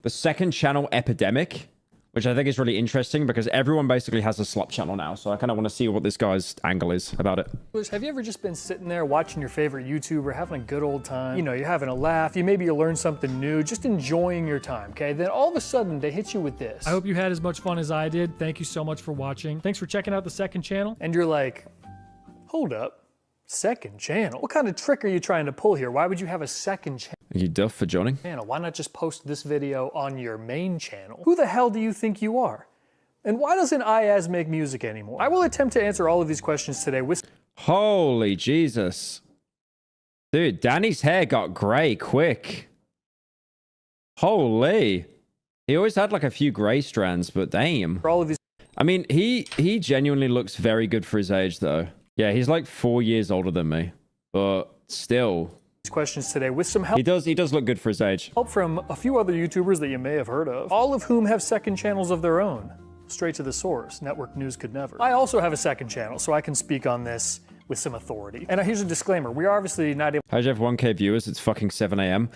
The second channel epidemic, which I think is really interesting because everyone basically has a slop channel now. So I kind of want to see what this guy's angle is about it. Have you ever just been sitting there watching your favorite YouTuber, having a good old time? You know, you're having a laugh, maybe you learn something new, just enjoying your time, okay? Then all of a sudden they hit you with this. I hope you had as much fun as I did. Thank you so much for watching. Thanks for checking out the second channel. And you're like, hold up, second channel? What kind of trick are you trying to pull here? Why would you have a second channel? Are you duff for joining? Why not just post this video on your main channel? Who the hell do you think you are? And why doesn't Iyaz make music anymore? I will attempt to answer all of these questions today with... Holy Jesus. Dude, Danny's hair got gray quick. Holy. He always had like a few gray strands, but damn. For all of these... I mean, he genuinely looks very good for his age, though. Yeah, he's like 4 years older than me, but still... questions today with some help. He does look good for his age. Help from a few other YouTubers that you may have heard of, all of whom have second channels of their own. Straight to the source, network news could never. I also have a second channel, so I can speak on this with some authority. And here's a disclaimer, we are obviously not able... How'd you have 1K viewers? It's fucking 7 a.m.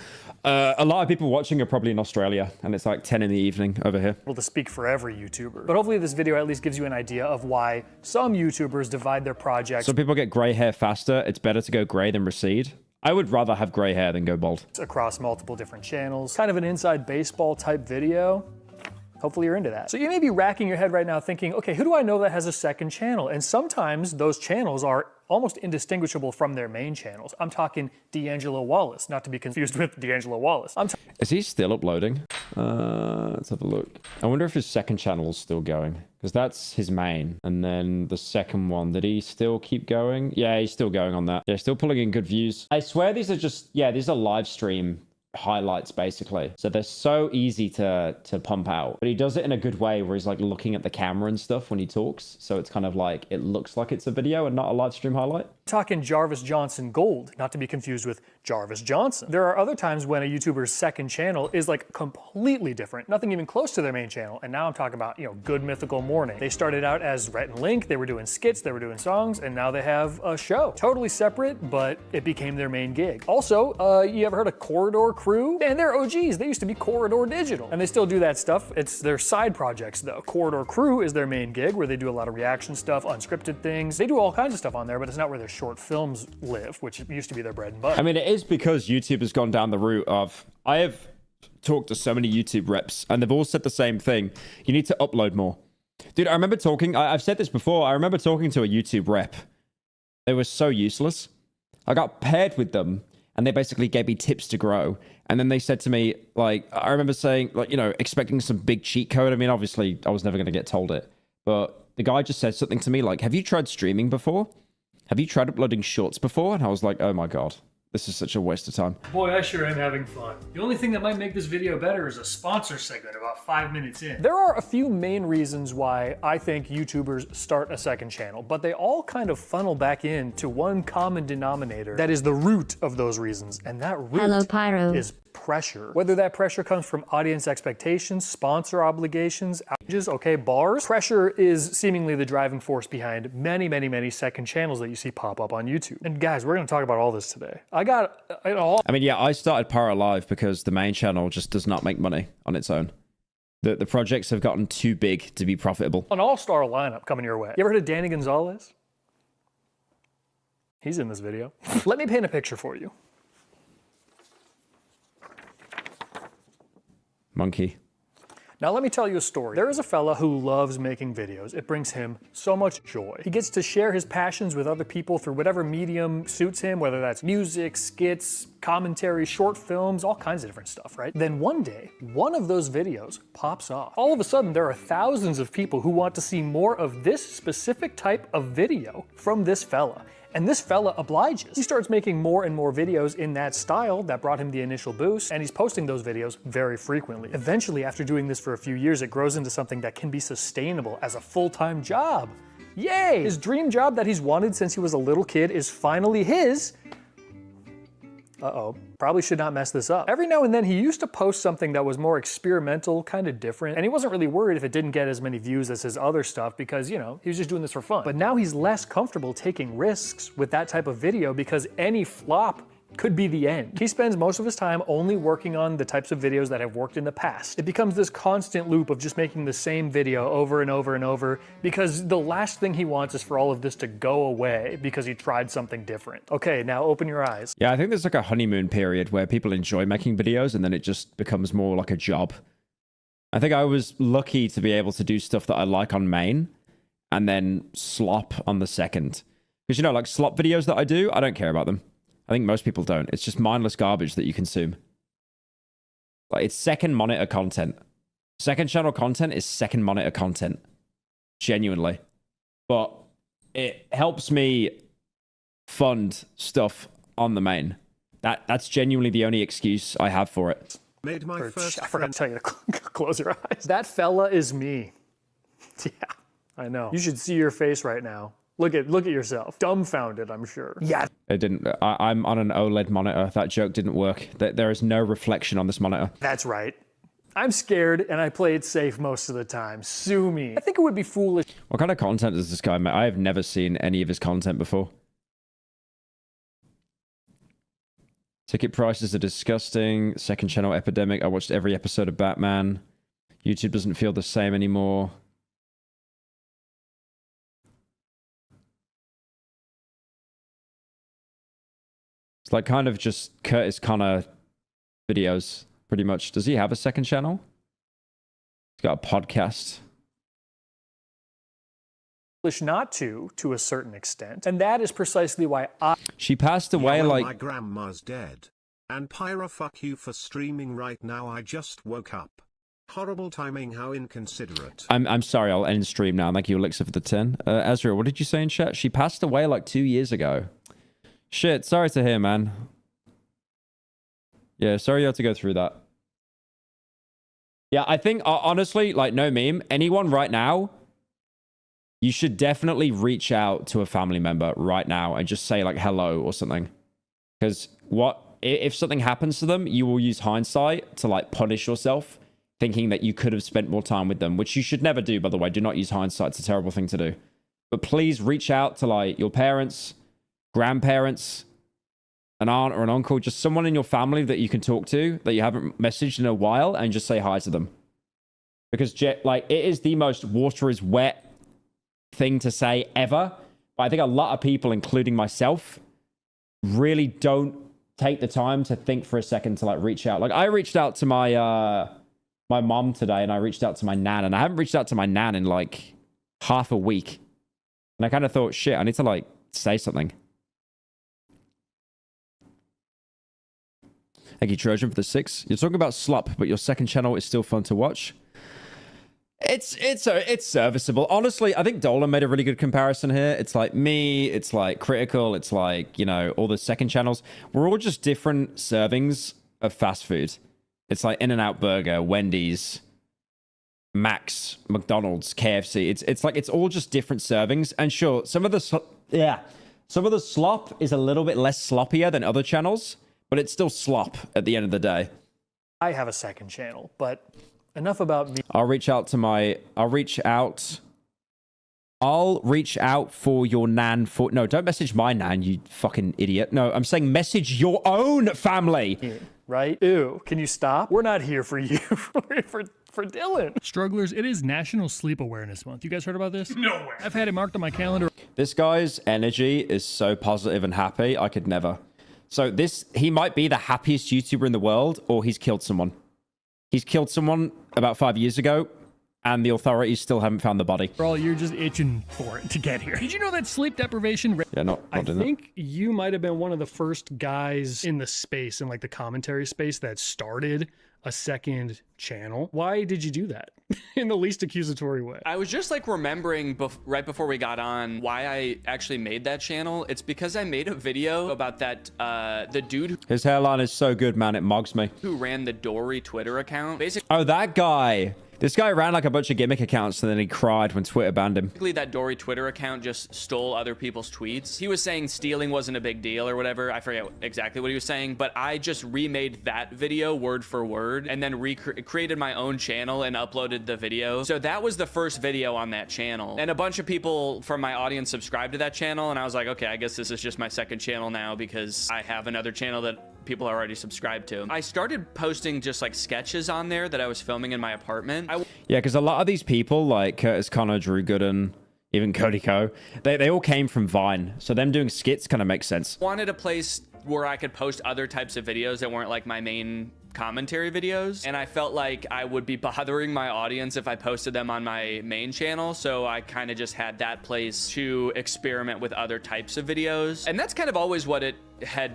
A lot of people watching are probably in Australia, and it's like 10 in the evening over here. To speak for every YouTuber. But hopefully this video at least gives you an idea of why some YouTubers divide their projects. Some people get gray hair faster. It's better to go gray than recede. I would rather have gray hair than go bald. Across multiple different channels. Kind of an inside baseball type video. Hopefully you're into that. So you may be racking your head right now thinking, okay, who do I know that has a second channel? And sometimes those channels are almost indistinguishable from their main channels. I'm talking D'Angelo Wallace, not to be confused with D'Angelo Wallace. Is he still uploading? Let's have a look. I wonder if his second channel is still going, because that's his main. And then the second one, did he still keep going? Yeah, he's still going on that. Yeah, still pulling in good views. I swear these are just, yeah, these are live stream highlights basically, so they're so easy to pump out, but he does it in a good way where he's like looking at the camera and stuff when he talks, so it's kind of like it looks like it's a video and not a live stream highlight. Talking Jarvis Johnson Gold, not to be confused with Jarvis Johnson. There are other times when a YouTuber's second channel is like completely different, nothing even close to their main channel. And now I'm talking about, you know, Good Mythical Morning. They started out as Rhett and Link, they were doing skits, they were doing songs, and now they have a show. Totally separate, but it became their main gig. Also, you ever heard of Corridor Crew? And they're OGs, they used to be Corridor Digital. And they still do that stuff, it's their side projects though. Corridor Crew is their main gig where they do a lot of reaction stuff, unscripted things. They do all kinds of stuff on there, but it's not where their short films live, which used to be their bread and butter. I mean, it is because YouTube has gone down the route of, I have talked to so many YouTube reps and they've all said the same thing. You need to upload more. Dude, I remember talking, I've said this before, I remember talking to a YouTube rep. They were so useless. I got paired with them and they basically gave me tips to grow. And then they said to me, like, I remember saying, like, you know, expecting some big cheat code. I mean, obviously, I was never going to get told it. But the guy just said something to me like, have you tried streaming before? Have you tried uploading shorts before? And I was like, oh my God, this is such a waste of time. Boy, I sure am having fun. The only thing that might make this video better is a sponsor segment about 5 minutes in. There are a few main reasons why I think YouTubers start a second channel, but they all kind of funnel back into one common denominator that is the root of those reasons, and that root is pressure. Whether that pressure comes from audience expectations, sponsor obligations, outages, okay, bars. Pressure is seemingly the driving force behind many, many, many second channels that you see pop up on YouTube. And guys, we're gonna talk about all this today. I mean, yeah, I started Pyro Live because the main channel just does not make money on its own. The projects have gotten too big to be profitable. An all-star lineup coming your way. You ever heard of Danny Gonzalez? He's in this video. Let me paint a picture for you. Monkey. Now let me tell you a story. There is a fella who loves making videos. It brings him so much joy. He gets to share his passions with other people through whatever medium suits him, whether that's music, skits, commentary, short films, all kinds of different stuff, right? Then one day, one of those videos pops off. All of a sudden, there are thousands of people who want to see more of this specific type of video from this fella. And this fella obliges. He starts making more and more videos in that style that brought him the initial boost, and he's posting those videos very frequently. Eventually, after doing this for a few years, it grows into something that can be sustainable as a full-time job. Yay! His dream job that he's wanted since he was a little kid is finally his. Uh-oh, probably should not mess this up. Every now and then he used to post something that was more experimental, kind of different, and he wasn't really worried if it didn't get as many views as his other stuff because, you know, he was just doing this for fun. But now he's less comfortable taking risks with that type of video because any flop could be the end. He spends most of his time only working on the types of videos that have worked in the past. It becomes this constant loop of just making the same video over and over and over, because the last thing he wants is for all of this to go away because he tried something different. Okay, now open your eyes. Yeah, I think there's like a honeymoon period where people enjoy making videos and then it just becomes more like a job. I think I was lucky to be able to do stuff that I like on main and then slop on the second. Because, you know, like slop videos that I do, I don't care about them. I think most people don't. It's just mindless garbage that you consume. Like, it's second monitor content. Second channel content is second monitor content. Genuinely. But it helps me fund stuff on the main. That's genuinely the only excuse I have for it. Made my first I forgot to tell you to close your eyes. That fella is me. Yeah, I know. You should see your face right now. Look at yourself. Dumbfounded, I'm sure. Yeah. It didn't. I'm on an OLED monitor. That joke didn't work. There is no reflection on this monitor. That's right. I'm scared and I play it safe most of the time. Sue me. I think it would be foolish. What kind of content does this guy make? I have never seen any of his content before. Ticket prices are disgusting. Second channel epidemic. I watched every episode of Batman. YouTube doesn't feel the same anymore. It's like kind of just Curtis Connor videos, pretty much. Does he have a second channel? He's got a podcast. Not to a certain extent, and that is precisely why she passed away. Yeah, well, like my grandma's dead. And Pyro, fuck you for streaming right now. I just woke up. Horrible timing, how inconsiderate. I'm sorry, I'll end stream now. Thank you, Elixir, for the 10. Ezra, what did you say in chat? She passed away like 2 years ago. Shit, sorry to hear, man. Yeah, sorry you had to go through that. Yeah, I think, honestly, like, no meme, anyone right now, you should definitely reach out to a family member right now and just say, like, hello or something. Because if something happens to them, you will use hindsight to, like, punish yourself, thinking that you could have spent more time with them, which you should never do, by the way. Do not use hindsight. It's a terrible thing to do. But please reach out to, like, your parents, grandparents, an aunt or an uncle, just someone in your family that you can talk to that you haven't messaged in a while, and just say hi to them. Because, like, it is the most water is wet thing to say ever. But I think a lot of people, including myself, really don't take the time to think for a second to, like, reach out. Like, I reached out to my my mom today, and I reached out to my nan, and I haven't reached out to my nan in, like, half a week. And I kind of thought, shit, I need to, like, say something. Thank you, Trojan, for the 6. You're talking about slop, but your second channel is still fun to watch. It's serviceable. Honestly, I think Dolan made a really good comparison here. It's like me, it's like Critical, it's like, you know, all the second channels. We're all just different servings of fast food. It's like In-N-Out Burger, Wendy's, Max, McDonald's, KFC. It's like, it's all just different servings. And sure, some of the slop is a little bit less sloppier than other channels, but it's still slop at the end of the day. I have a second channel, but enough about me. I'll reach out for your nan for... No, don't message my nan, you fucking idiot. No, I'm saying message your own family. Right? Ew, can you stop? We're not here for you. We're here for Dylan. Strugglers, it is National Sleep Awareness Month. You guys heard about this? No way. I've had it marked on my calendar. This guy's energy is so positive and happy, I could never. So he might be the happiest YouTuber in the world, or he's killed someone. He's killed someone about 5 years ago, and the authorities still haven't found the body. For all, you're just itching for it to get here. Did you know that sleep deprivation... Yeah, not I think you might have been one of the first guys in the space, in like the commentary space, that started a second channel. Why did you do that in the least accusatory way? I was just like remembering right before we got on why I actually made that channel. It's because I made a video about that the dude his hairline is so good, man, it mugs me. who ran the Dory Twitter account. Basically, oh, that guy. This guy ran like a bunch of gimmick accounts and then he cried when Twitter banned him. Basically, that Dory Twitter account just stole other people's tweets. He was saying stealing wasn't a big deal or whatever. I forget exactly what he was saying, but I just remade that video word for word and then created my own channel and uploaded the video. So that was the first video on that channel. And a bunch of people from my audience subscribed to that channel. And I was like, okay, I guess this is just my second channel now because I have another channel that people are already subscribed to. I started posting just like sketches on there that I was filming in my apartment. Yeah, because a lot of these people like Curtis Connor, Drew Gooden, even Cody Co, they all came from Vine. So them doing skits kind of makes sense. Wanted a place where I could post other types of videos that weren't like my main commentary videos, and I felt like I would be bothering my audience if I posted them on my main channel, so I kind of just had that place to experiment with other types of videos. And that's kind of always what it had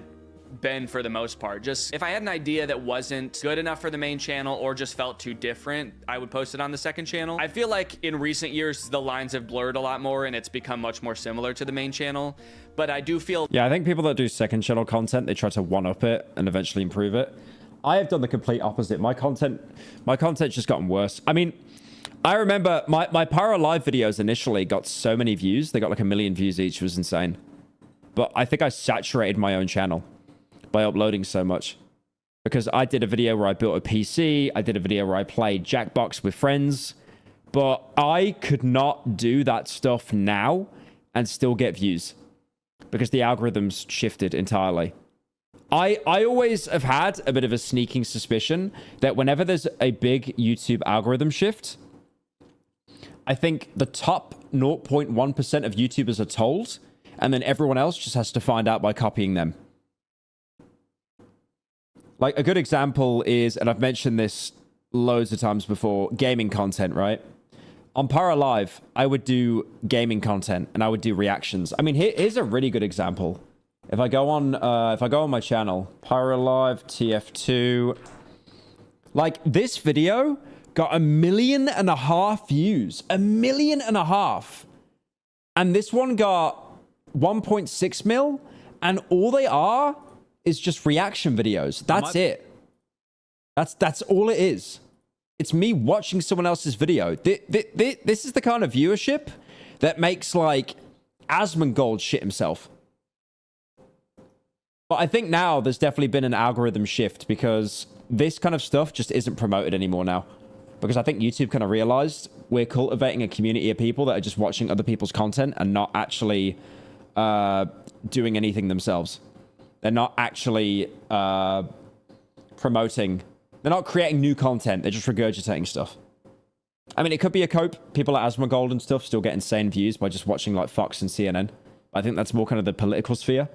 been for the most part. Just if I had an idea that wasn't good enough for the main channel or just felt too different, I would post it on the second channel. I feel like in recent years the lines have blurred a lot more and it's become much more similar to the main channel, but I do feel... Yeah, I think people that do second channel content, they try to one-up it and eventually improve it. I have done the complete opposite. My content's just gotten worse. I mean, I remember my Pyro Live videos initially got so many views. They got like 1 million views each. It was insane. But I think I saturated my own channel by uploading so much, because I did a video where I built a PC. I did a video where I played Jackbox with friends, but I could not do that stuff now and still get views because the algorithms shifted entirely. I always have had a bit of a sneaking suspicion that whenever there's a big YouTube algorithm shift, I think the top 0.1% of YouTubers are told, and then everyone else just has to find out by copying them. Like, a good example is, and I've mentioned this loads of times before, gaming content, right? On Pyro Live, I would do gaming content and I would do reactions. I mean, here's a really good example. If I go on my channel, Pyro Live TF2, like this video got 1.5 million views, 1.5 million, and this one got 1.6 mil, and all they are is just reaction videos. That's it. That's all it is. It's me watching someone else's video. This is the kind of viewership that makes like Asmongold shit himself. But I think now there's definitely been an algorithm shift because this kind of stuff just isn't promoted anymore now. Because I think YouTube kind of realized we're cultivating a community of people that are just watching other people's content and not actually doing anything themselves. They're not actually promoting. They're not creating new content. They're just regurgitating stuff. I mean, it could be a cope. People like Asmongold and stuff still get insane views by just watching like Fox and CNN. I think that's more kind of the political sphere.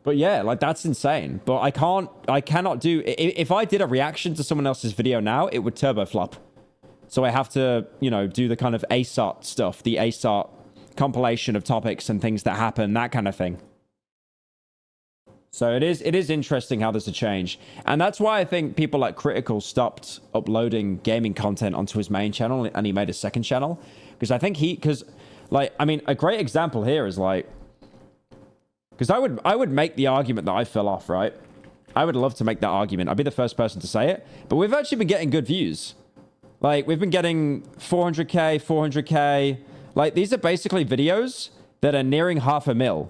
But yeah, like that's insane. But I cannot do... If I did a reaction to someone else's video now, it would turbo flop. So I have to, you know, do the kind of ASAT stuff. The ASAT compilation of topics and things that happen, that kind of thing. So it is interesting how there's a change. And that's why I think people like Critical stopped uploading gaming content onto his main channel and he made a second channel. Because I think like, I mean, a great example here is like, because I would make the argument that I fell off, right? I would love to make that argument. I'd be the first person to say it. But we've actually been getting good views. Like, we've been getting 400k, 400k. Like, these are basically videos that are nearing 500,000.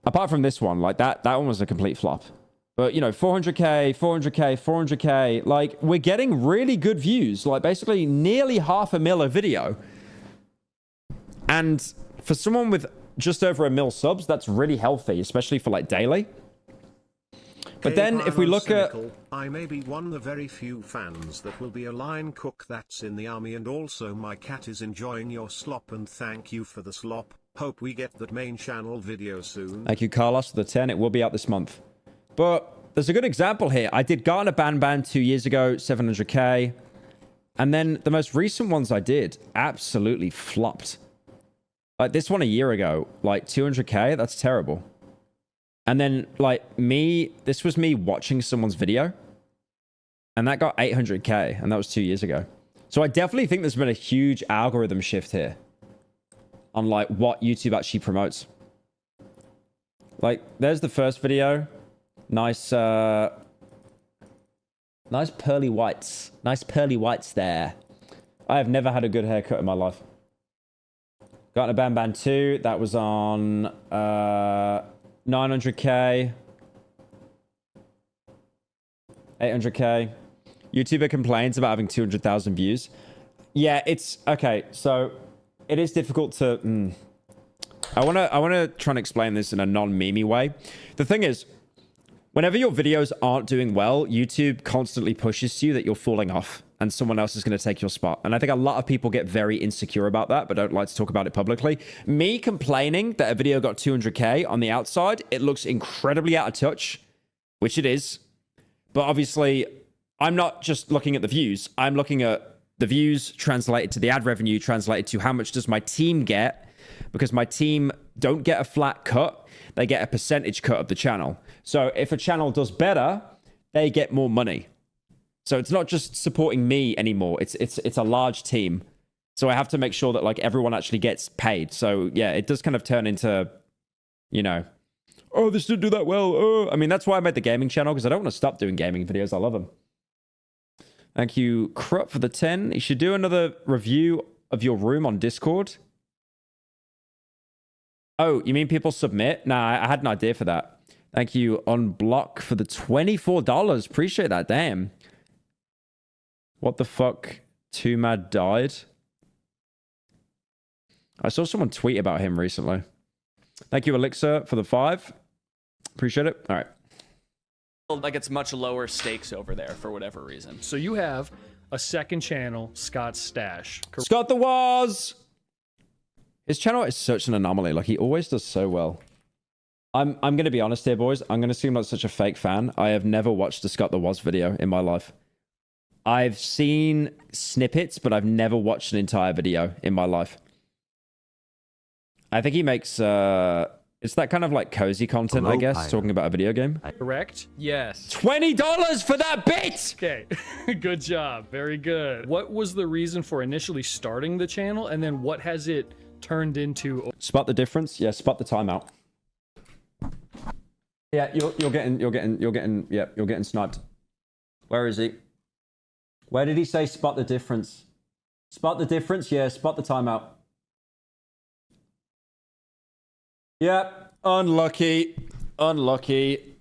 Apart from this one, like that one was a complete flop. But, you know, 400k, 400k, 400k. Like, we're getting really good views. Like, basically nearly 500,000 a video. And for someone with just over 1 mil subs, that's really healthy, especially for like daily. But then if we look at... I may be one of the very few fans that will be a line cook that's in the army, and also my cat is enjoying your slop, and thank you for the slop. Hope we get that main channel video soon. Thank you, Carlos, for the 10. It will be out this month. But there's a good example here. I did Gartner Ban 2 years ago, 700k. And then the most recent ones I did absolutely flopped. Like this one a year ago, like 200k, that's terrible. And then like this was me watching someone's video. And that got 800k, and that was 2 years ago. So I definitely think there's been a huge algorithm shift here on like what YouTube actually promotes. Like there's the first video. Nice Nice pearly whites. Nice pearly whites there. I have never had a good haircut in my life. Got in a Bam Bam 2. That was on 900k. 800k. YouTuber complains about having 200,000 views. Yeah, it's okay. So it is difficult to. I want to try and explain this in a non-memey way. The thing is, whenever your videos aren't doing well, YouTube constantly pushes to you that you're falling off and someone else is going to take your spot. And I think a lot of people get very insecure about that, but don't like to talk about it publicly. Me complaining that a video got 200k on the outside, it looks incredibly out of touch, which it is. But obviously, I'm not just looking at the views. I'm looking at the views translated to the ad revenue, translated to how much does my team get, because my team don't get a flat cut. They get a percentage cut of the channel. So if a channel does better, they get more money. So it's not just supporting me anymore. It's a large team. So I have to make sure that like everyone actually gets paid. So yeah, it does kind of turn into, you know, oh, this didn't do that well. Oh, I mean, that's why I made the gaming channel, because I don't want to stop doing gaming videos. I love them. Thank you, Krupp, for the 10. You should do another review of your room on Discord. Oh, you mean people submit? Nah, I had an idea for that. Thank you, Unblock, for the $24. Appreciate that. Damn. What the fuck? Too Mad died? I saw someone tweet about him recently. Thank you, Elixir, for the 5. Appreciate it. All right. Like it's much lower stakes over there for whatever reason. So you have a second channel, Scott's Stash. Scott the Waz! His channel is such an anomaly. Like, he always does so well. I'm going to be honest here, boys. I'm going to seem like such a fake fan. I have never watched a Scott the Waz video in my life. I've seen snippets, but I've never watched an entire video in my life. I think he makes... it's that kind of like cozy content, I guess, talking about a video game. Correct? Yes. $20 for that bit! Okay, good job. Very good. What was the reason for initially starting the channel, and then what has it turned into? Spot the difference? Yeah, spot the timeout. Yeah, you're getting sniped. Where is he? Where did he say spot the difference? Spot the difference? Yeah, spot the timeout. Yep, unlucky, unlucky,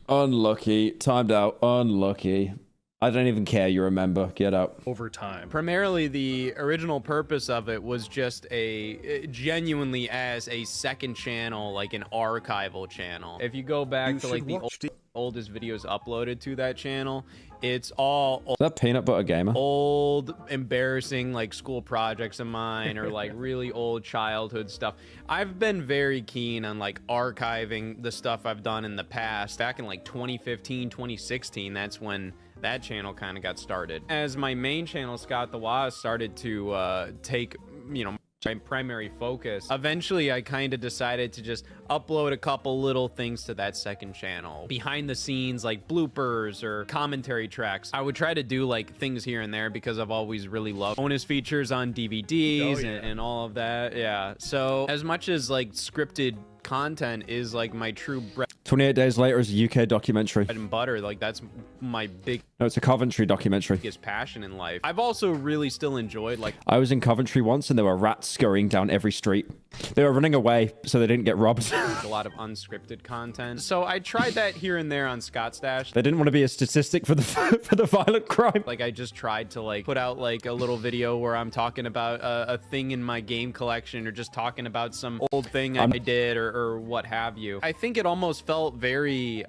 unlucky, timed out, unlucky. I don't even care, you remember, get out. Over time. Primarily, the original purpose of it was just genuinely as a second channel, like an archival channel. If you go back to like the oldest videos uploaded to that channel, it's all Is that Peanut Butter Gamer? old, embarrassing, like school projects of mine or like really old childhood stuff. I've been very keen on like archiving the stuff I've done in the past. Back in like 2015, 2016, that's when that channel kind of got started. As my main channel, Scott the Waz, started to take, you know, my primary focus, eventually I kind of decided to just upload a couple little things to that second channel. Behind the scenes, like bloopers or commentary tracks. I would try to do like things here and there because I've always really loved bonus features on DVDs and all of that. Yeah. So as much as like scripted content is like my true bread 28 Days Later is a UK documentary. and butter, like that's my No, it's a Coventry documentary. biggest passion in life. I've also really still enjoyed like I was in Coventry once and there were rats scurrying down every street. They were running away so they didn't get robbed. a lot of unscripted content. So I tried that here and there on Scott's Dash. They didn't want to be a statistic for the for the violent crime. Like I just tried to like put out like a little video where I'm talking about a thing in my game collection or just talking about some old thing I did or what have you. I think it almost felt very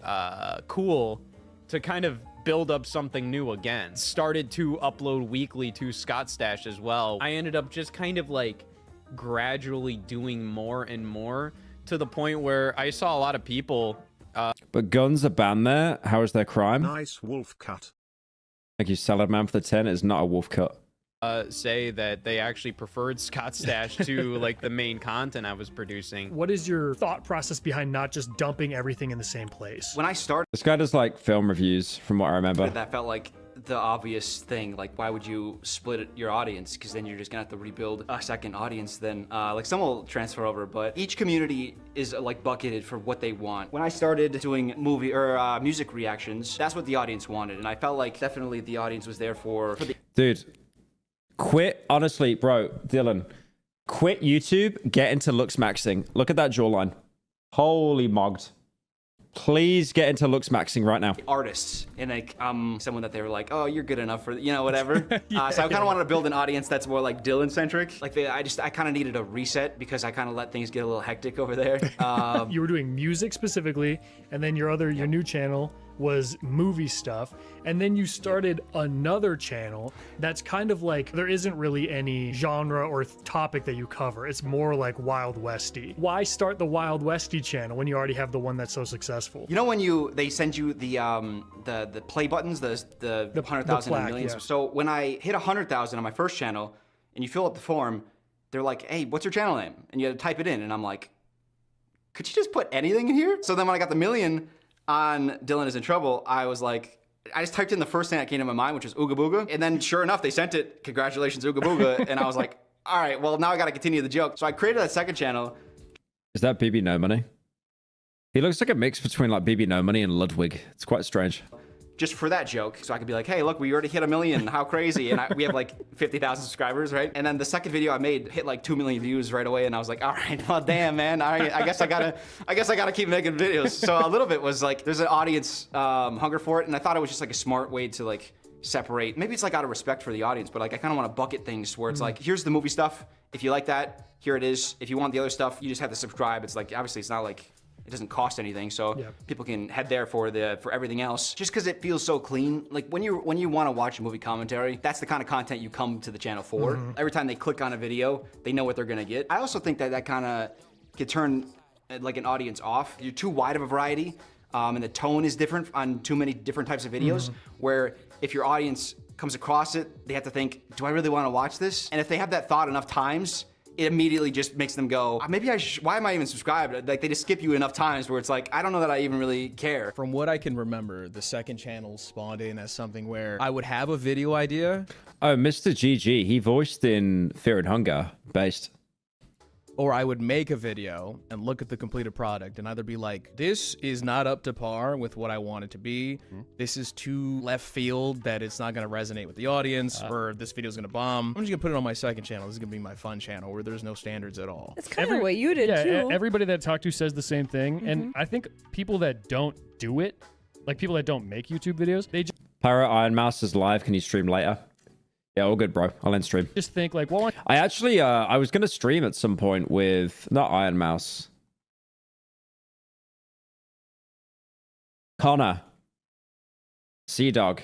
cool to kind of build up something new again. Started to upload weekly to Scott's Stash as well. I ended up just kind of like gradually doing more and more to the point where I saw a lot of people But guns are banned there. How is their crime? Nice wolf cut. Thank you, Salad Man, for the 10. It is not a wolf cut. say that they actually preferred Scott's Stash to like the main content I was producing. What is your thought process behind not just dumping everything in the same place? When I started, This guy does like film reviews, from what I remember. that felt like the obvious thing. Like, why would you split your audience? Because then you're just gonna have to rebuild a second audience. Then, like, some will transfer over, but each community is like bucketed for what they want. When I started doing movie or music reactions, that's what the audience wanted, and I felt like definitely the audience was there for the. Dude, quit. Honestly, bro, Dylan, quit YouTube. Get into looks maxing. Look at that jawline. Holy mogged. Please get into looks maxing right now. Artists, and like someone that they were like, oh, you're good enough for, you know, whatever. So I kind of wanted to build an audience that's more like Dylan centric. Like I kind of needed a reset because I kind of let things get a little hectic over there. You were doing music specifically, and then your new channel was movie stuff, and then you started another channel that's kind of like, there isn't really any genre or topic that you cover. It's more like Wild Westy. Why start the Wild Westy channel when you already have the one that's so successful? You know when they send you the play buttons, the 100,000 and millions. Yeah. So when I hit 100,000 on my first channel, and you fill out the form, they're like, hey, what's your channel name? And you had to type it in, and I'm like, could you just put anything in here? So then when I got the million on Dylan is in Trouble, I was like, I just typed in the first thing that came to my mind, which was Ooga Booga. And then sure enough, they sent it, congratulations, Ooga Booga. And I was like, all right, well, now I gotta continue the joke. So I created that second channel. Is that BB No Money? He looks like a mix between like BB No Money and Ludwig. It's quite strange. Just for that joke, so I could be like, hey, look, we already hit 1 million, how crazy, and we have like 50,000 subscribers, right? And then the second video I made hit like 2 million views right away, and I was like, all right, well, damn, man, all right, I guess I gotta keep making videos. So a little bit was like, there's an audience hunger for it, and I thought it was just like a smart way to like separate. Maybe it's like out of respect for the audience, but like I kind of want to bucket things where it's like, here's the movie stuff. If you like that, here it is. If you want the other stuff, you just have to subscribe. It's like, obviously, it's not like, it doesn't cost anything, so people can head there for everything else. Just because it feels so clean. Like when you want to watch a movie commentary, that's the kind of content you come to the channel for. Every time they click on a video, they know what they're gonna get. I also think that kind of could turn like an audience off. You're too wide of a variety, and the tone is different on too many different types of videos. Where if your audience comes across it, they have to think, do I really want to watch this? And if they have that thought enough times, it immediately just makes them go, maybe why am I even subscribed? Like they just skip you enough times where it's like, I don't know that I even really care. From what I can remember, the second channel spawned in as something where I would have a video idea. Oh, Mr. GG, he voiced in Fear and Hunger based. Or I would make a video and look at the completed product and either be like, this is not up to par with what I want it to be. This is too left field that it's not going to resonate with the audience, or this video is going to bomb. I'm just going to put it on my second channel. This is going to be my fun channel where there's no standards at all. That's kind of what you did too. Everybody that I talk to says the same thing. And I think people that don't do it, like people that don't make YouTube videos, they Pyro Iron Mouse is live. Can you stream later? Yeah, all good, bro. I'll end stream. just think like, well, I actually, I was going to stream at some point with, not Iron Mouse. Connor. Sea Dog.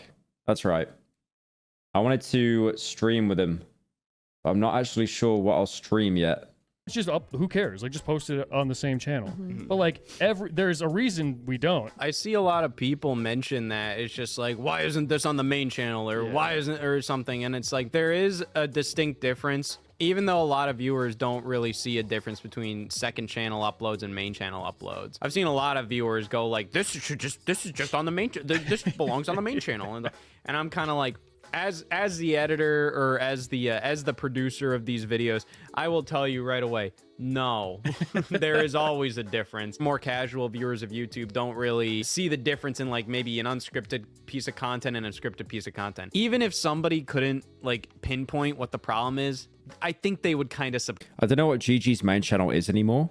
That's right. I wanted to stream with him. But I'm not actually sure what I'll stream yet. it's just up. Who cares? Like, just post it on the same channel. But like, there's a reason we don't. I see a lot of people mention that. It's just like, why isn't this on the main channel, or why isn't, or something? And it's like, there is a distinct difference. Even though a lot of viewers don't really see a difference between second channel uploads and main channel uploads, I've seen a lot of viewers go like, this is just on the main. This belongs on the main channel, and I'm kind of like, as the editor or as the producer of these videos, I will tell you right away, no, there is always a difference. More casual viewers of YouTube don't really see the difference in like maybe an unscripted piece of content and a scripted piece of content. Even if somebody couldn't like pinpoint what the problem is, I think they would kind of I don't know what GG's main channel is anymore.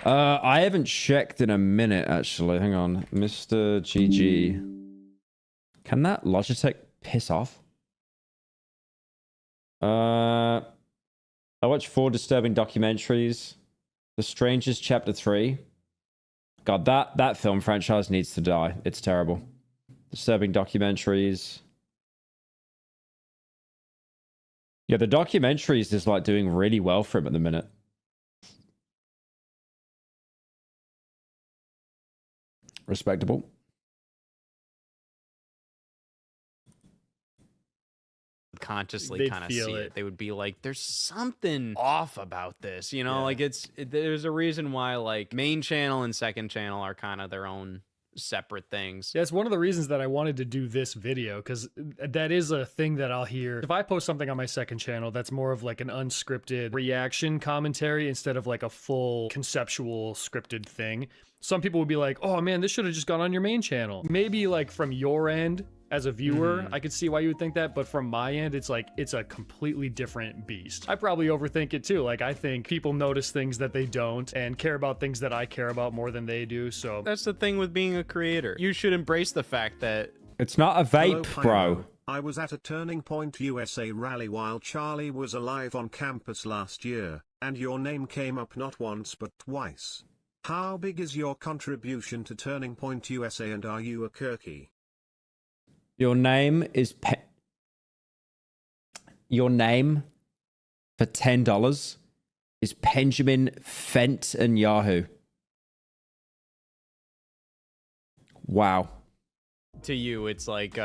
I haven't checked in a minute, actually. Hang on. Mr. GG. Can that Logitech piss off? I watched 4 disturbing documentaries. The Strangers Chapter 3. God, that film franchise needs to die. It's terrible. Disturbing documentaries. Yeah, the documentaries is like doing really well for him at the minute. Respectable. Consciously kind of see it. They would be like, there's something off about this, you know? Like there's a reason why like main channel and second channel are kind of their own separate things. That's one of the reasons that I wanted to do this video, because that is a thing that I'll hear. If I post something on my second channel that's more of like an unscripted reaction commentary instead of like a full conceptual scripted thing, some people would be like, oh man, this should have just gone on your main channel. Maybe like from your end as a viewer, I could see why you would think that, but from my end, it's like, it's a completely different beast. I probably overthink it too. Like, I think people notice things that they don't and care about things that I care about more than they do, so. That's the thing with being a creator. You should embrace the fact that It's not a vape, Hello, bro. Pyro. I was at a Turning Point USA rally while Charlie was alive on campus last year, and your name came up not once but twice. How big is your contribution to Turning Point USA, and are you a Kirky? Your name is Your name for $10 is Benjamin Fent and Yahoo. Wow. to you, it's like,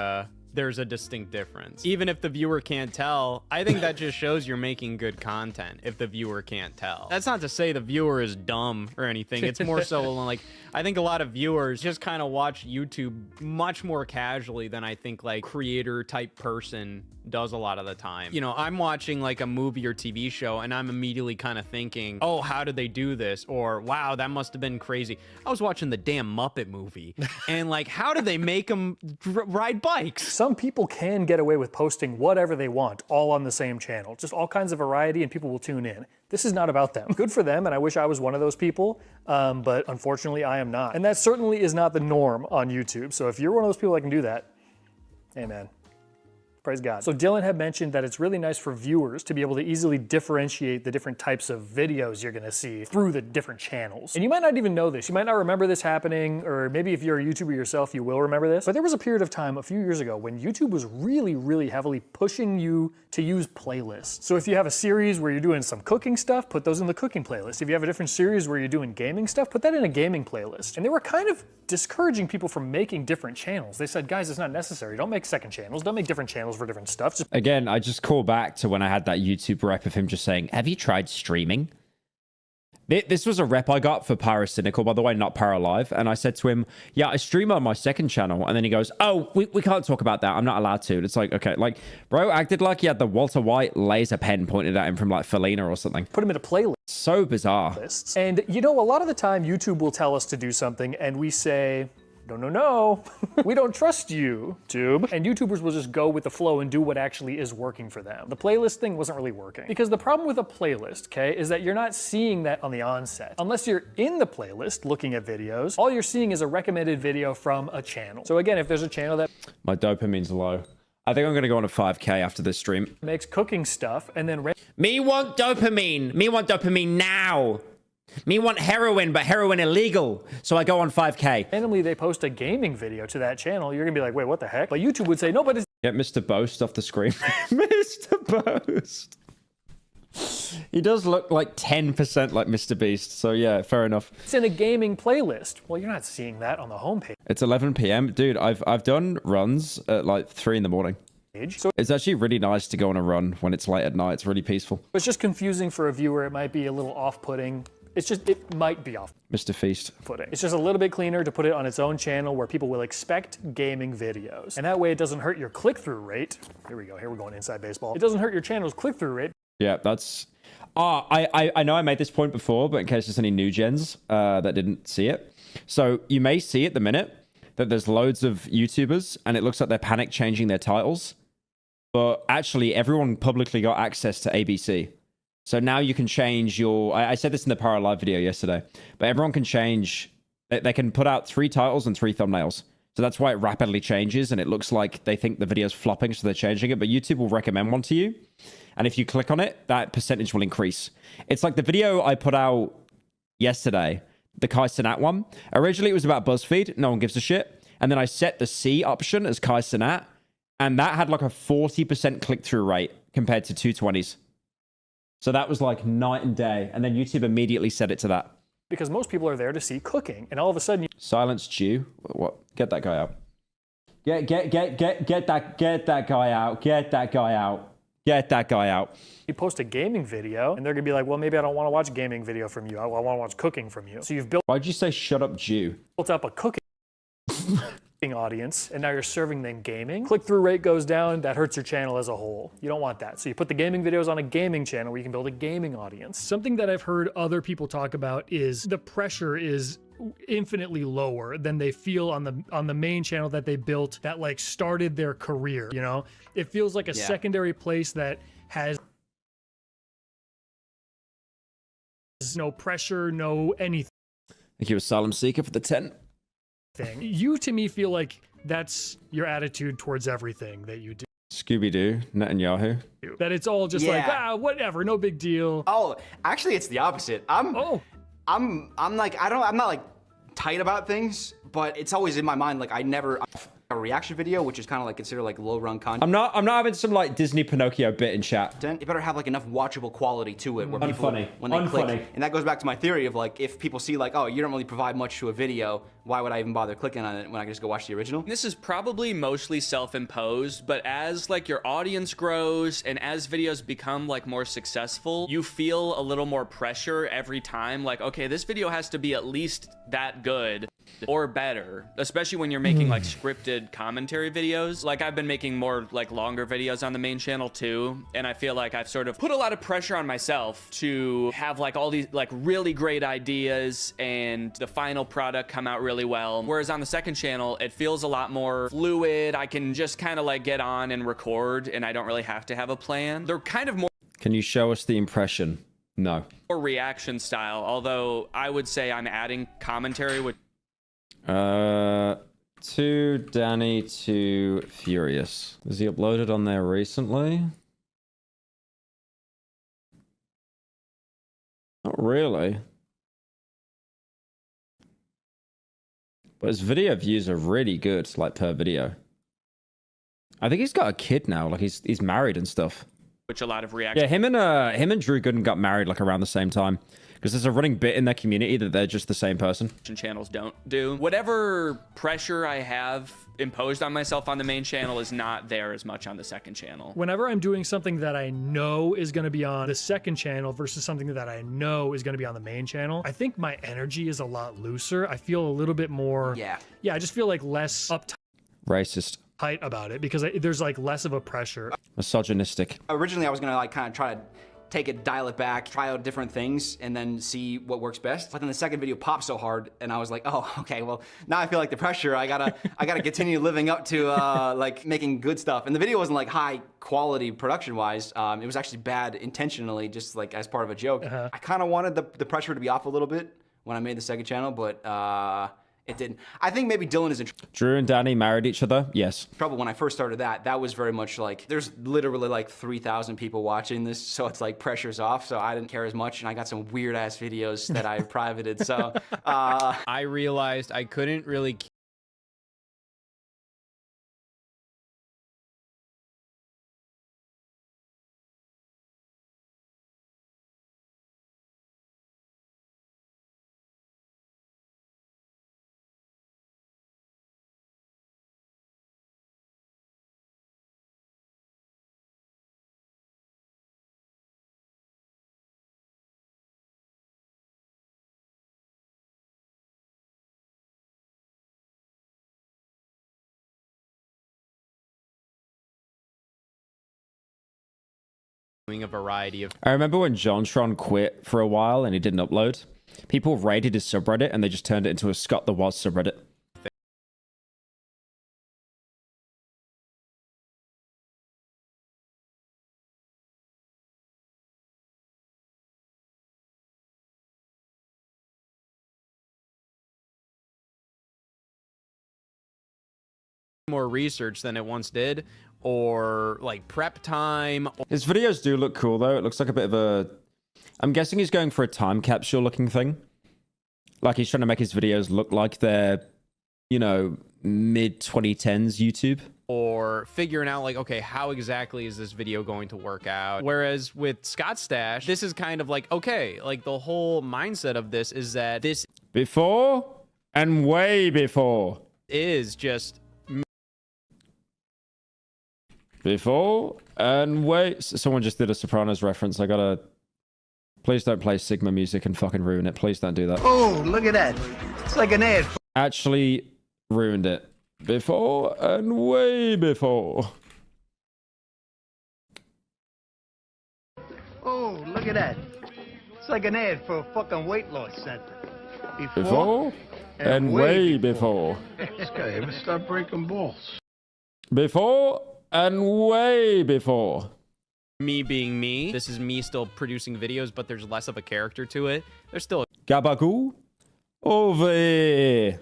there's a distinct difference. Even if the viewer can't tell, I think that just shows you're making good content if the viewer can't tell. That's not to say the viewer is dumb or anything. It's more so like, I think a lot of viewers just kind of watch YouTube much more casually than I think like creator type person does a lot of the time. You know, I'm watching like a movie or TV show and I'm immediately kind of thinking, oh, how did they do this? Or wow, that must have been crazy. I was watching the damn Muppet movie and like, how did they make them ride bikes? Some people can get away with posting whatever they want, all on the same channel. Just all kinds of variety and people will tune in. This is not about them. Good for them, and I wish I was one of those people, but unfortunately I am not. And that certainly is not the norm on YouTube. So if you're one of those people that can do that, hey man. Praise God. So Dylan had mentioned that it's really nice for viewers to be able to easily differentiate the different types of videos you're gonna see through the different channels. And you might not even know this. You might not remember this happening, or maybe if you're a YouTuber yourself, you will remember this. But there was a period of time a few years ago when YouTube was really, really heavily pushing you to use playlists. So if you have a series where you're doing some cooking stuff, put those in the cooking playlist. If you have a different series where you're doing gaming stuff, put that in a gaming playlist. And they were kind of discouraging people from making different channels. They said, guys, it's not necessary. Don't make second channels. Don't make different channels for different stuff. Just Again, I just call back to when I had that YouTube rep of him just saying, have you tried streaming? This was a rep I got for Pyrocynical, by the way, not Pyro Live. And I said to him, yeah, I stream on my second channel. And then he goes, oh, we can't talk about that. I'm not allowed to. And it's like, okay, like, bro acted like he had the Walter White laser pen pointed at him from like Felina or something. put them in a playlist. So bizarre. And you know, a lot of the time YouTube will tell us to do something and we say, no, we don't trust you, Tube. And YouTubers will just go with the flow and do what actually is working for them. The playlist thing wasn't really working. Because the problem with a playlist, okay, is that you're not seeing that on the onset. Unless you're in the playlist looking at videos, all you're seeing is a recommended video from a channel. So again, if there's a channel that My dopamine's low. I think I'm going to go on a 5K after this stream. makes cooking stuff and then Me want dopamine. Me want dopamine now. Me want heroin, but heroin illegal. So I go on 5K. randomly they post a gaming video to that channel, you're gonna be like, wait, what the heck? But YouTube would say, no, but it's Get Mr. Boast off the screen. Mr. Boast. He does look like 10% like Mr. Beast. So yeah, fair enough. in a gaming playlist. Well, you're not seeing that on the homepage. It's 11 p.m. Dude, I've done runs at like 3 in the morning. So It's actually really nice to go on a run when it's late at night. It's really peaceful. it's just confusing for a viewer. It might be a little off-putting. It might be off-putting. Mr. Feast. It's just a little bit cleaner to put it on its own channel where people will expect gaming videos. And that way it doesn't hurt your click-through rate. Here we go, here we're going inside baseball. It doesn't hurt your channel's click-through rate. Yeah, that's... I know I made this point before, but in case there's any new gens that didn't see it. So you may see at the minute that there's loads of YouTubers and it looks like they're panic changing their titles. But actually, everyone publicly got access to ABC. So now you can change your... I said this in the Pyro Live video yesterday, but everyone can change... They can put out 3 titles and 3 thumbnails. So that's why it rapidly changes and it looks like they think the video's flopping, so they're changing it. But YouTube will recommend one to you. And if you click on it, that percentage will increase. It's like the video I put out yesterday, the Kai Cenat one. Originally, it was about BuzzFeed. No one gives a shit. And then I set the C option as Kai Cenat. And that had like a 40% click-through rate compared to 220s. So that was like night and day. And then YouTube immediately set it to that. Because most people are there to see cooking. And all of a sudden, Silence Jew. What? Get that guy out. Get that guy out. Get that guy out. Get that guy out. you post a gaming video, and they're gonna be like, well, maybe I don't wanna watch a gaming video from you. I wanna watch cooking from you. So you've built Why'd you say shut up Jew? up a cooking audience, and now you're serving them gaming, click-through rate goes down, that hurts your channel as a whole. You don't want that. So you put the gaming videos on a gaming channel where you can build a gaming audience. Something that I've heard other people talk about is the pressure is infinitely lower than they feel on the main channel that they built that like started their career, you know? It feels like a secondary place that has no pressure, no anything. Thank you, Asylum Seeker, for the 10. You, to me, feel like that's your attitude towards everything that you do. Scooby-Doo, Netanyahu. That it's all just like, whatever, no big deal. Oh, actually, it's the opposite. I'm like, I'm not like tight about things, but it's always in my mind. Like, I never a reaction video, which is kind of like considered like low run content. I'm not having some like Disney Pinocchio bit in chat. It better have like enough watchable quality to it where people, Unfunny. when they click, and that goes back to my theory of like, if people see like, oh, you don't really provide much to a video, why would I even bother clicking on it when I can just go watch the original? This is probably mostly self-imposed, but as like your audience grows and as videos become like more successful, you feel a little more pressure every time. Like, okay, this video has to be at least that good or better, especially when you're making like scripted commentary videos. Like I've been making more like longer videos on the main channel too, and I feel like I've sort of put a lot of pressure on myself to have like all these like really great ideas and the final product come out really well. Whereas on the second channel, it feels a lot more fluid. I can just kind of like get on and record and I don't really have to have a plan. They're kind of more... Can you show us the impression? No. Or reaction style, although I would say I'm adding commentary with... To Danny to Furious. Has he uploaded on there recently? Not really. But his video views are really good, like per video. I think he's got a kid now, like he's married and stuff. Which a lot of reaction... Yeah, him and Drew Gooden got married like around the same time. Because there's a running bit in their community that they're just the same person. Channels don't do. Whatever pressure I have imposed on myself on the main channel is not there as much on the second channel. Whenever I'm doing something that I know is going to be on the second channel versus something that I know is going to be on the main channel, I think my energy is a lot looser. I feel a little bit more... Yeah, I just feel like less uptight. Racist. About it because there's like less of a pressure. Misogynistic. Originally, I was gonna like kind of try to take it, dial it back, try out different things, and then see what works best. But then the second video popped so hard, and I was like, oh, okay, well, now I feel like the pressure. I gotta continue living up to like making good stuff. And the video wasn't like high quality production wise. It was actually bad intentionally, just like as part of a joke. I kind of wanted the pressure to be off a little bit when I made the second channel, but it didn't. I think maybe Dylan is in Drew and Danny married each other? Yes. trouble. When I first started that was very much like, there's literally like 3,000 people watching this, so it's like pressure's off, so I didn't care as much, and I got some weird ass videos that I privated, so. I realized I couldn't really a variety of... I remember when JonTron quit for a while and he didn't upload. People raided his subreddit and they just turned it into a Scott the Was subreddit. more research than it once did, or like prep time. His videos do look cool though. It looks like a bit of a... I'm guessing he's going for a time capsule looking thing. Like he's trying to make his videos look like they're, you know, mid-2010s YouTube. Or figuring out like, okay, how exactly is this video going to work out? Whereas with Scott Stash, this is kind of like, okay, like the whole mindset of this is that this... Before and way before. Is just... Before and wait. Someone just did a Sopranos reference. I gotta... Please don't play Sigma music and fucking ruin it. Please don't do that. Oh, look at that. It's like an ad. Actually, ruined it. Before and way before. Oh, look at that. It's like an ad for a fucking weight loss center. Before and way before. This guy ever stop breaking balls? Before and way before. Me being me. This is me still producing videos, but there's less of a character to it. There's still Gabagoo over here.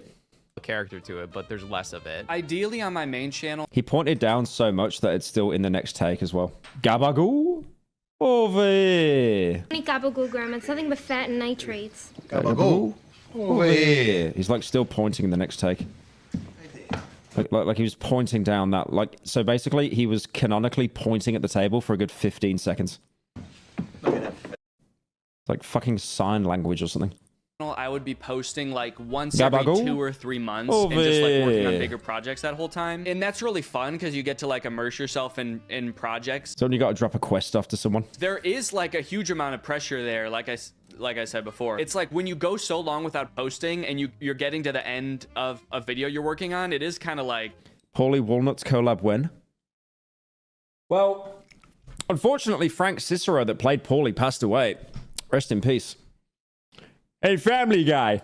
a character to it, but there's less of it. Ideally on my main channel, He pointed down so much that it's still in the next take as well. Gabagoo over here. Any gabagool, Grandma. It's nothing but fat and nitrates. Gabagoo over here. He's like still pointing in the next take. Like he was pointing down that, like, so basically he was canonically pointing at the table for a good 15 seconds. Like fucking sign language or something. I would be posting like once every Gabagoo 2 or 3 months over and just like working on here. bigger projects that whole time. And that's really fun because you get to like immerse yourself in projects. So when you got to drop a quest off to someone. There is like a huge amount of pressure there, like I said before. It's like when you go so long without posting and you're getting to the end of a video you're working on, it is kind of like... Paulie Walnuts collab when? Well, unfortunately, Frank Cicero that played Paulie passed away. Rest in peace. Hey, Family Guy.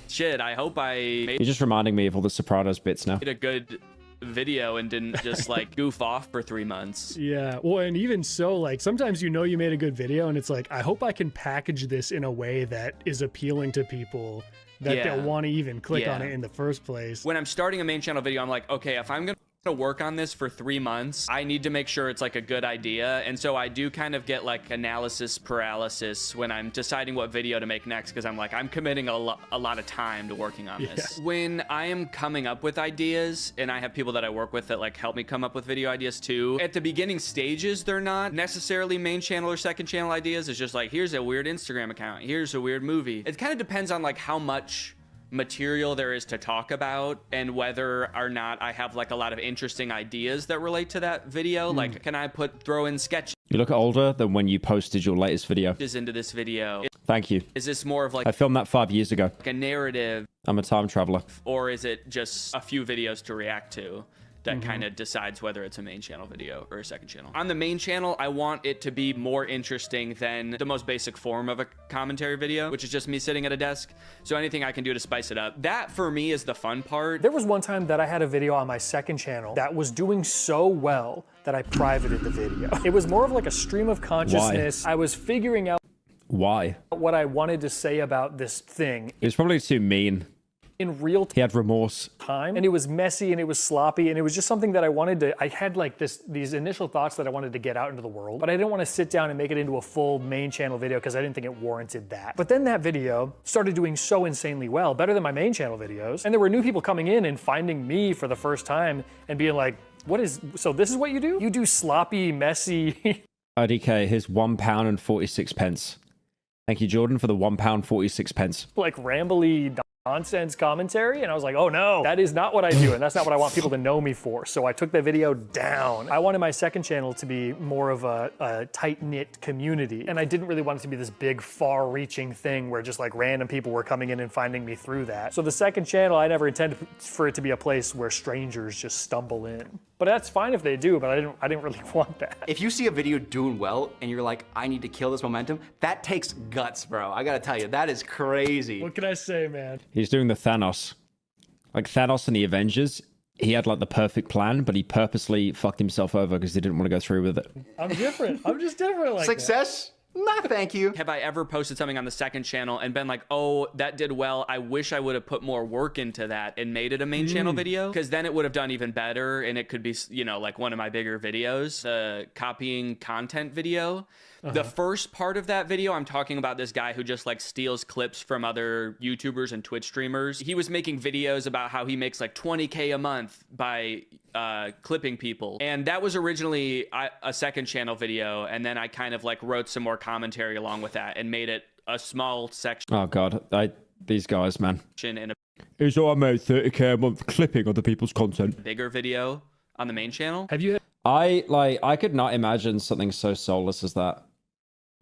Shit, I hope I You're just reminding me of all the Sopranos bits now. made a good video and didn't just like goof off for 3 months. Yeah, well, and even so, like, sometimes you know you made a good video and it's like, I hope I can package this in a way that is appealing to people that Yeah. they'll want to even click on Yeah. it in the first place. When I'm starting a main channel video, I'm like, okay, if I'm gonna work on this for 3 months, I need to make sure it's like a good idea. And so I do kind of get like analysis paralysis when I'm deciding what video to make next, because I'm like, I'm committing a lot of time to working on this. When I am coming up with ideas, and I have people that I work with that like help me come up with video ideas too, at the beginning stages, they're not necessarily main channel or second channel ideas. It's just like, here's a weird Instagram account, here's a weird movie. It kind of depends on like how much material there is to talk about and whether or not I have like a lot of interesting ideas that relate to that video. Like, can I throw in sketches You look older than when you posted your latest video. into this video? Thank you. Is this more of like I filmed that 5 years ago. a narrative, I'm a time traveler. or is it just a few videos to react to that kind of decides whether it's a main channel video or a second channel? On the main channel, I want it to be more interesting than the most basic form of a commentary video, which is just me sitting at a desk. So anything I can do to spice it up, that for me is the fun part. There was one time that I had a video on my second channel that was doing so well that I privated the video. It was more of like a stream of consciousness. I was figuring out Why? what I wanted to say about this thing It was probably too mean. in real He had remorse. time, and it was messy and it was sloppy, and it was just something that I had like these initial thoughts that I wanted to get out into the world, but I didn't want to sit down and make it into a full main channel video because I didn't think it warranted that. But then that video started doing so insanely well, better than my main channel videos, and there were new people coming in and finding me for the first time and being like, so this is what you do? You do sloppy, messy... IDK, here's £1 and 46 pence. Thank you, Jordan, for the £1 46 pence. like rambly nonsense commentary, and I was like, oh no, that is not what I do, and that's not what I want people to know me for. So I took that video down. I wanted my second channel to be more of a tight-knit community, and I didn't really want it to be this big, far-reaching thing where just like random people were coming in and finding me through that. So the second channel, I never intended for it to be a place where strangers just stumble in. But that's fine if they do, but I didn't really want that. If you see a video doing well and you're like, I need to kill this momentum, that takes guts, bro. I gotta tell you, that is crazy. What can I say, man? He's doing the Thanos. Like Thanos in the Avengers, he had like the perfect plan, but he purposely fucked himself over because he didn't want to go through with it. I'm different. I'm just different like that. Success? Nah, thank you. Have I ever posted something on the second channel and been like, oh, that did well, I wish I would have put more work into that and made it a main channel video? Because then it would have done even better, and it could be, you know, like one of my bigger videos, copying content video. The first part of that video, I'm talking about this guy who just like steals clips from other YouTubers and Twitch streamers. He was making videos about how he makes like 20K a month by clipping people. And that was originally a second channel video. And then I kind of like wrote some more commentary along with that and made it a small section. Oh God, these guys, man. In a Here's how I made 30K a month clipping other people's content. bigger video on the main channel. Have you I could not imagine something so soulless as that.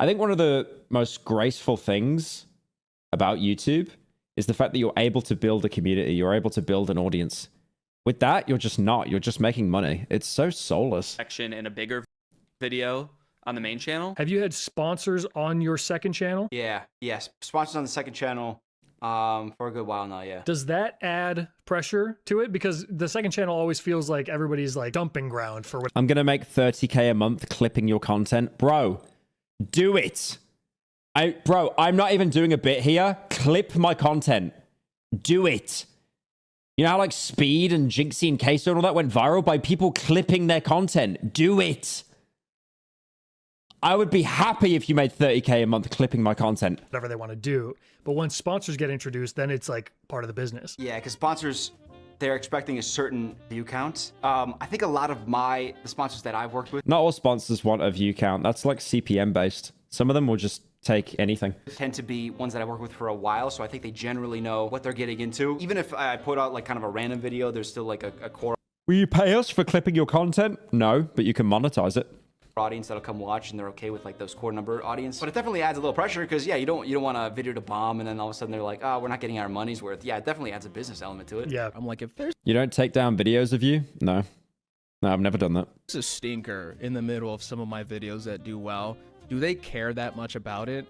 I think one of the most graceful things about YouTube is the fact that you're able to build a community. You're able to build an audience. With that, you're just not. You're just making money. It's so soulless. Section in a bigger video on the main channel. Have you had sponsors on your second channel? Yeah, yes. Sponsors on the second channel for a good while now, yeah. Does that add pressure to it? Because the second channel always feels like everybody's like dumping ground for what. I'm going to make 30K a month clipping your content. Bro, do it. Bro, I'm not even doing a bit here. Clip my content. Do it. You know how like Speed and Jinxie and Queso and all that went viral by people clipping their content? Do it. I would be happy if you made 30K a month clipping my content. Whatever they want to do. But once sponsors get introduced, then it's like part of the business. Yeah, because sponsors, they're expecting a certain view count. I think a lot of the sponsors that I've worked with. Not all sponsors want a view count. That's like CPM based. Some of them will just take anything. Tend to be ones that I work with for a while, so I think they generally know what they're getting into. Even if I put out like kind of a random video, there's still like a core Will you pay us for clipping your content? No, but you can monetize it. audience that'll come watch, and they're okay with like those core number audience. But it definitely adds a little pressure because yeah, you don't want a video to bomb and then all of a sudden they're like, oh, we're not getting our money's worth. Yeah, it definitely adds a business element to it. Yeah, I'm like, if there's You don't take down videos of you? No. No, I've never done that. a stinker in the middle of some of my videos that do well, do they care that much about it?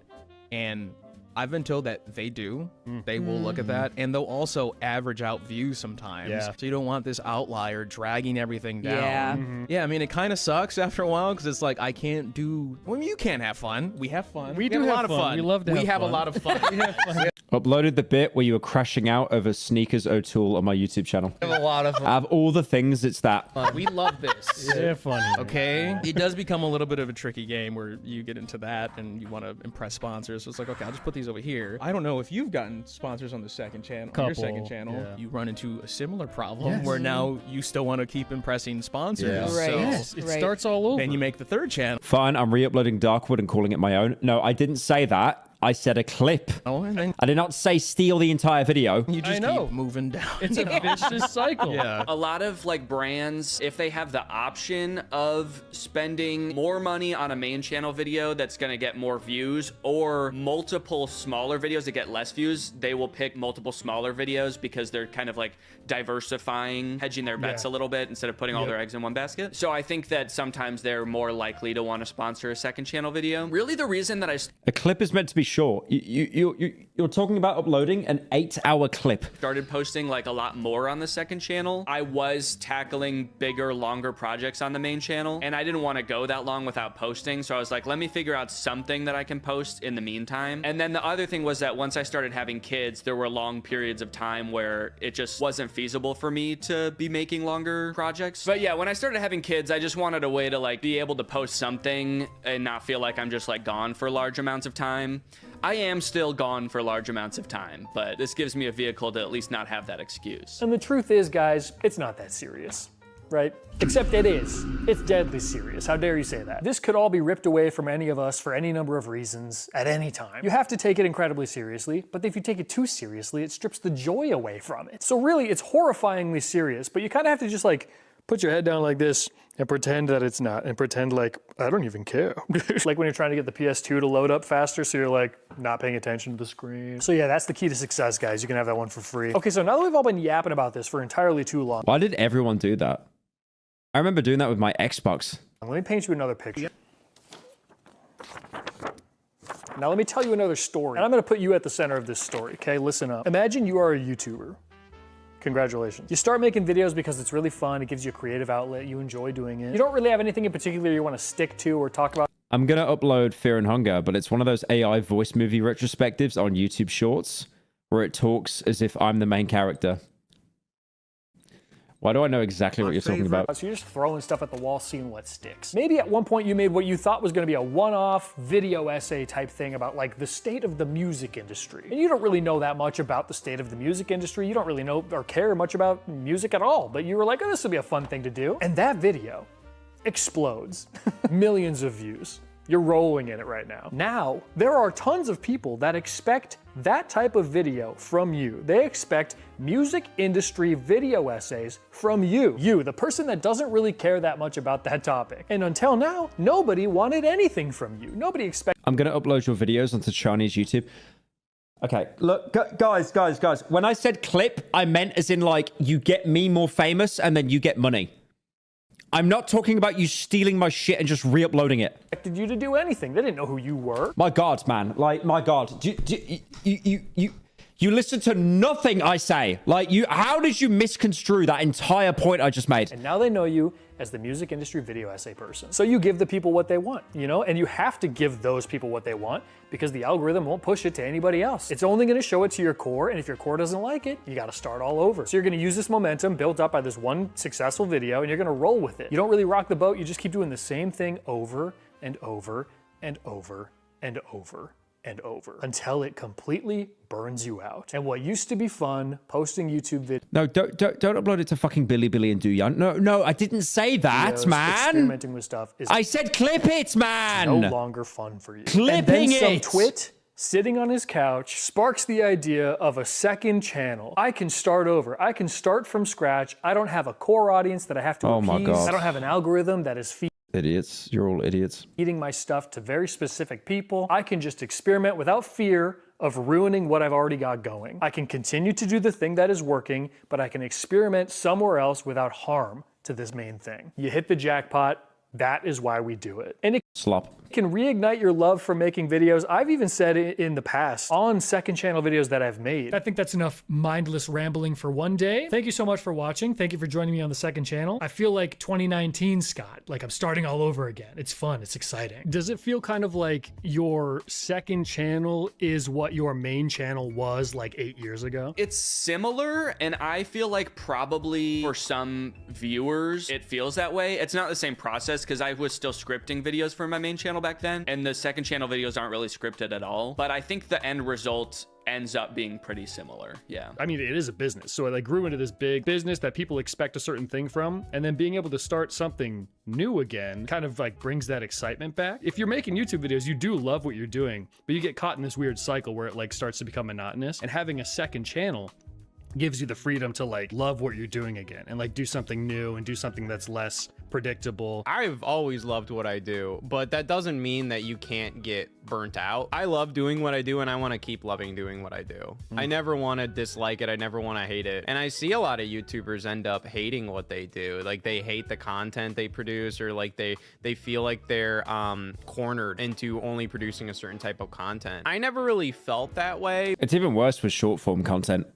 And I've been told that they do. They will look at that, and they'll also average out views sometimes. Yeah. So you don't want this outlier dragging everything down. Yeah. Yeah, I mean, it kind of sucks after a while because it's like I can't do. I mean, you can't have fun. We have fun. We do have a have lot of fun. fun. We love to We have have a fun. lot of fun. Uploaded the bit where you were crashing out over Sneakers O'Toole on my YouTube channel. I have a lot of Out of all the things, it's that. We love this. they're funny. Okay, it does become a little bit of a tricky game where you get into that and you want to impress sponsors. So it's like, okay, I'll just put these over here. I don't know if you've gotten sponsors on the second channel, on your second Couple, channel. yeah. You run into a similar problem Yes. where now you still want to keep impressing sponsors. Yeah. Right. So Yes, it Right. starts all over. then you make the third channel. Fine, I'm re-uploading Darkwood and calling it my own. No, I didn't say that. I said a clip. Oh, and then I did not say steal the entire video. you just know. keep moving down. It's a vicious cycle. yeah. A lot of like brands, if they have the option of spending more money on a main channel video that's going to get more views or multiple smaller videos that get less views, they will pick multiple smaller videos because they're kind of like diversifying, hedging their bets a little bit instead of putting all their eggs in one basket. So I think that sometimes they're more likely to want to sponsor a second channel video. Really the reason that I A clip is meant to be short. You're talking about uploading an 8-hour clip. started posting like a lot more on the second channel, I was tackling bigger, longer projects on the main channel, and I didn't want to go that long without posting. So I was like, let me figure out something that I can post in the meantime. And then the other thing was that once I started having kids, there were long periods of time where it just wasn't feasible for me to be making longer projects. But yeah, when I started having kids, I just wanted a way to like be able to post something and not feel like I'm just like gone for large amounts of time. I am still gone for large amounts of time, but this gives me a vehicle to at least not have that excuse. And the truth is, guys, it's not that serious, right? Except it is. It's deadly serious. How dare you say that? This could all be ripped away from any of us for any number of reasons at any time. You have to take it incredibly seriously, but if you take it too seriously, it strips the joy away from it. So really, it's horrifyingly serious, but you kind of have to just like put your head down like this and pretend that it's not, and pretend like, I don't even care. Like when you're trying to get the PS2 to load up faster, so you're like not paying attention to the screen. So yeah, that's the key to success, guys. You can have that one for free. Okay, so now that we've all been yapping about this for entirely too long, Why did everyone do that? I remember doing that with my Xbox. let me paint you another picture. Now let me tell you another story. And I'm gonna put you at the center of this story, okay? Listen up. Imagine you are a YouTuber. Congratulations. You start making videos because it's really fun, it gives you a creative outlet, you enjoy doing it. You don't really have anything in particular you wanna stick to or talk about. I'm going to upload Fear and Hunger, but it's one of those AI voice movie retrospectives on YouTube Shorts where it talks as if I'm the main character. Why do I know exactly what you're talking about? So you're just throwing stuff at the wall, seeing what sticks. Maybe at one point you made what you thought was gonna be a one-off video essay type thing about like the state of the music industry. And you don't really know that much about the state of the music industry. You don't really know or care much about music at all, but you were like, oh, this would be a fun thing to do. And that video explodes. Millions of views. You're rolling in it right now. Now, there are tons of people that expect that type of video from you. They expect music industry video essays from you. You, the person that doesn't really care that much about that topic. And until now, nobody wanted anything from you. Nobody expected. I'm going to upload your videos onto Chinese YouTube. Okay, look, guys. When I said clip, I meant as in like you get me more famous and then you get money. I'm not talking about you stealing my shit and just re-uploading it. Expected you to do anything. They didn't know who you were. My God, man. Like, my God. You listen to nothing I say. Like, how did you misconstrue that entire point I just made? And now they know you as the music industry video essay person. So you give the people what they want, you know? And you have to give those people what they want because the algorithm won't push it to anybody else. It's only gonna show it to your core, and if your core doesn't like it, you gotta start all over. So you're gonna use this momentum built up by this one successful video, and you're gonna roll with it. You don't really rock the boat, you just keep doing the same thing over and over and over and over and over until it completely burns you out. And what used to be fun, posting YouTube videos. No, don't upload it to fucking Billy and do Yan. No, I didn't say that, man. Experimenting with stuff is I said clip it, man. no longer fun for you. Clipping and then some it. twit sitting on his couch sparks the idea of a second channel. I can start over. I can start from scratch. I don't have a core audience that I have to appease. My God. I don't have an algorithm that is Idiots. You're all idiots. feeding my stuff to very specific people. I can just experiment without fear of ruining what I've already got going. I can continue to do the thing that is working, but I can experiment somewhere else without harm to this main thing. You hit the jackpot. That is why we do it. And it Slop. can reignite your love for making videos. I've even said it in the past on second channel videos that I've made. I think that's enough mindless rambling for one day. Thank you so much for watching. Thank you for joining me on the second channel. I feel like 2019 Scott, like I'm starting all over again. It's fun, it's exciting. Does it feel kind of like your second channel is what your main channel was like 8 years ago? It's similar, and I feel like probably for some viewers, it feels that way. It's not the same process because I was still scripting videos for my main channel back then, and the second channel videos aren't really scripted at all. But I think the end result ends up being pretty similar. Yeah. I mean, it is a business. So I like grew into this big business that people expect a certain thing from, and then being able to start something new again kind of like brings that excitement back. If you're making YouTube videos, you do love what you're doing, but you get caught in this weird cycle where it like starts to become monotonous, and having a second channel gives you the freedom to like love what you're doing again and like do something new and do something that's less predictable. I've always loved what I do, but that doesn't mean that you can't get burnt out. I love doing what I do, and I want to keep loving doing what I do. I never want to dislike it. I never want to hate it. And I see a lot of YouTubers end up hating what they do. Like they hate the content they produce, or like they feel like they're cornered into only producing a certain type of content. I never really felt that way. It's even worse with short form content.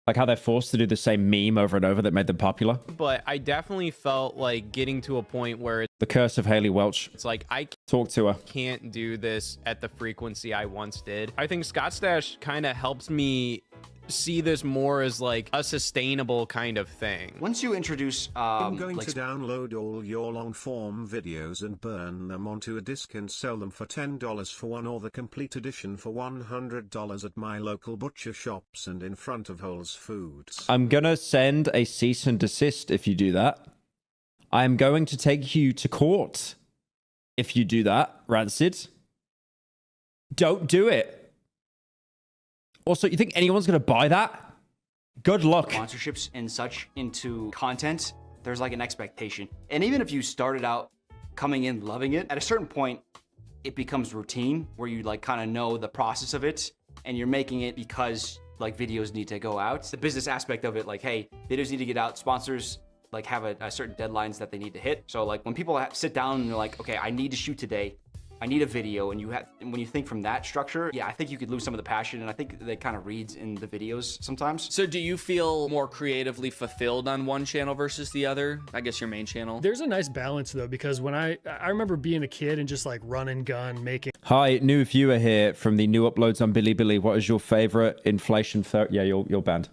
Like how they're forced to do the same meme over and over that made them popular. But I definitely felt like getting to a point where The curse of Haley Welch. it's like I Talk to her. can't do this at the frequency I once did. I think Scott Stash kind of helps me see this more as like a sustainable kind of thing. Once you introduce I'm going to download all your long form videos and burn them onto a disc and sell them for $10 for one, or the complete edition for $100 at my local butcher shops and in front of Whole Foods. I'm gonna send a cease and desist if you do that. I'm going to take you to court if you do that, Rancid. Don't do it. Also, you think anyone's gonna buy that? Good luck. sponsorships and such into content, there's like an expectation. And even if you started out coming in loving it, at a certain point, it becomes routine where you like kind of know the process of it, and you're making it because like videos need to go out. The business aspect of it, like, hey, videos need to get out, sponsors like have a certain deadlines that they need to hit. So like when people sit down and they're like, okay, I need to shoot today, I need a video, and when you think from that structure, yeah, I think you could lose some of the passion, and I think that kind of reads in the videos sometimes. So do you feel more creatively fulfilled on one channel versus the other? I guess your main channel. There's a nice balance though, because when I remember being a kid and just like run and gun making. Hi, new viewer here from the new uploads on Billy. What is your favorite inflation? Yeah, you're banned.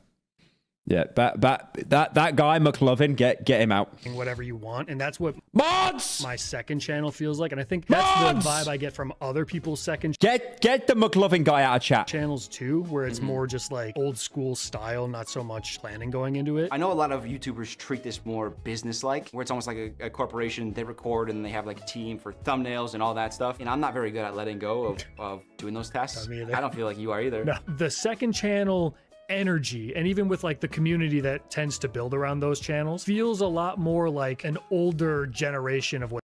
Yeah, that guy McLovin, get him out. Whatever you want, and that's what mods my second channel feels like, and I think that's mods! the vibe I get from other people's second Get the McLovin guy out of chat. channels too, where it's more just like old school style, not so much planning going into it. I know a lot of YouTubers treat this more business-like, where it's almost like a corporation. They record and they have like a team for thumbnails and all that stuff. And I'm not very good at letting go of doing those tasks. I don't feel like you are either. No, the second channel energy, and even with like the community that tends to build around those channels, feels a lot more like an older generation of what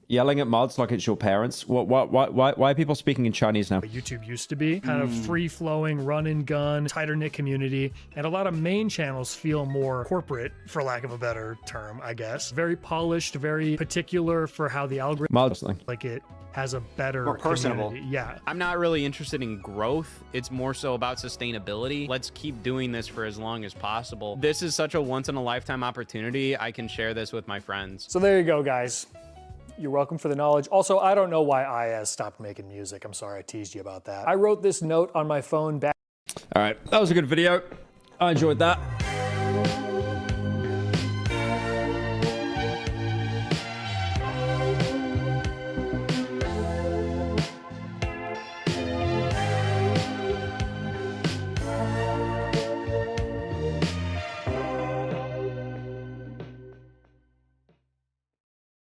yelling at mods like it's your parents? Why are people speaking in Chinese now? YouTube used to be kind of free-flowing, run and gun, tighter knit community, and a lot of main channels feel more corporate, for lack of a better term, I guess. Very polished, very particular for how the algorithm, Mods. like it has a better, more personable. community. Yeah. I'm not really interested in growth. It's more so about sustainability. Let's keep doing this for as long as possible. This is such a once in a lifetime opportunity. I can share this with my friends. So there you go, guys. You're welcome for the knowledge. Also, I don't know why IS stopped making music. I'm sorry I teased you about that. I wrote this note on my phone back. All right, that was a good video. I enjoyed that.